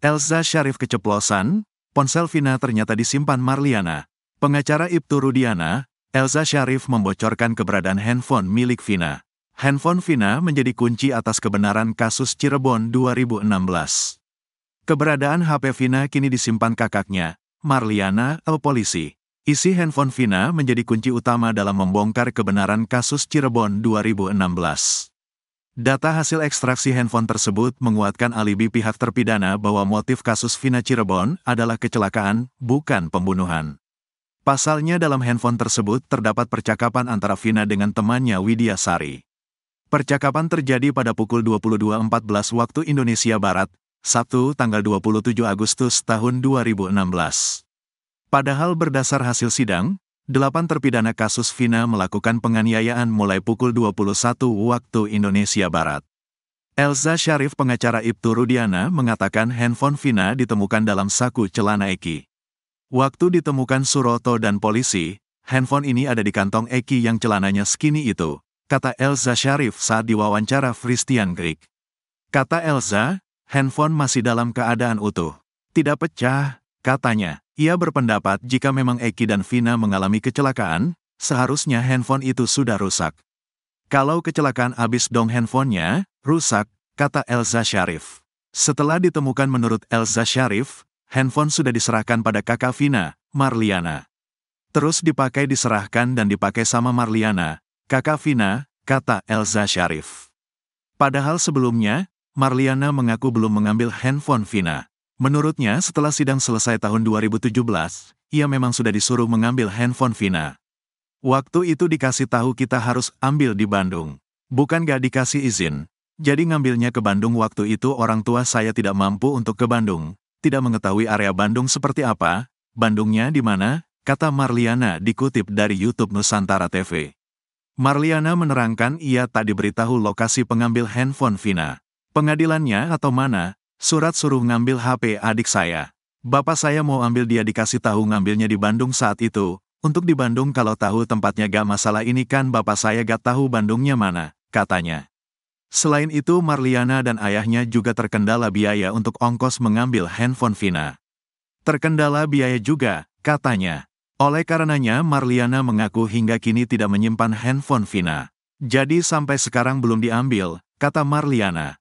Elza Syarif keceplosan, ponsel Vina ternyata disimpan Marliana. Pengacara Ibtu Rudiana, Elza Syarif membocorkan keberadaan handphone milik Vina. Handphone Vina menjadi kunci atas kebenaran kasus Cirebon 2016. Keberadaan HP Vina kini disimpan kakaknya, Marliana, polisi. Isi handphone Vina menjadi kunci utama dalam membongkar kebenaran kasus Cirebon 2016. Data hasil ekstraksi handphone tersebut menguatkan alibi pihak terpidana bahwa motif kasus Vina Cirebon adalah kecelakaan, bukan pembunuhan. Pasalnya dalam handphone tersebut terdapat percakapan antara Vina dengan temannya Widya Sari. Percakapan terjadi pada pukul 22.14 waktu Indonesia Barat, Sabtu tanggal 27 Agustus tahun 2016. Padahal berdasar hasil sidang, 8 terpidana kasus Vina melakukan penganiayaan mulai pukul 21 waktu Indonesia Barat. Elza Syarif pengacara Ibtu Rudiana mengatakan handphone Vina ditemukan dalam saku celana Eki. Waktu ditemukan Suroto dan polisi, handphone ini ada di kantong Eki yang celananya skinny itu, kata Elza Syarif saat diwawancara Christian Greg. Kata Elza, handphone masih dalam keadaan utuh. Tidak pecah, katanya. Ia berpendapat jika memang Eki dan Vina mengalami kecelakaan, seharusnya handphone itu sudah rusak. Kalau kecelakaan abis dong handphonenya, rusak, kata Elza Syarif. Setelah ditemukan menurut Elza Syarif, handphone sudah diserahkan pada kakak Vina, Marliana. Terus diserahkan dan dipakai sama Marliana, kakak Vina, kata Elza Syarif. Padahal sebelumnya, Marliana mengaku belum mengambil handphone Vina. Menurutnya setelah sidang selesai tahun 2017, ia memang sudah disuruh mengambil handphone Vina. Waktu itu dikasih tahu kita harus ambil di Bandung. Bukan gak dikasih izin. Jadi ngambilnya ke Bandung waktu itu orang tua saya tidak mampu untuk ke Bandung. Tidak mengetahui area Bandung seperti apa, Bandungnya di mana, kata Marliana dikutip dari YouTube Nusantara TV. Marliana menerangkan ia tak diberitahu lokasi pengambil handphone Vina. Pengadilannya atau mana? Surat suruh ngambil HP adik saya. Bapak saya mau ambil dia dikasih tahu ngambilnya di Bandung saat itu. Untuk di Bandung kalau tahu tempatnya gak masalah ini kan bapak saya gak tahu Bandungnya mana, katanya. Selain itu Marliana dan ayahnya juga terkendala biaya untuk ongkos mengambil handphone Vina. Terkendala biaya juga, katanya. Oleh karenanya Marliana mengaku hingga kini tidak menyimpan handphone Vina. Jadi sampai sekarang belum diambil, kata Marliana.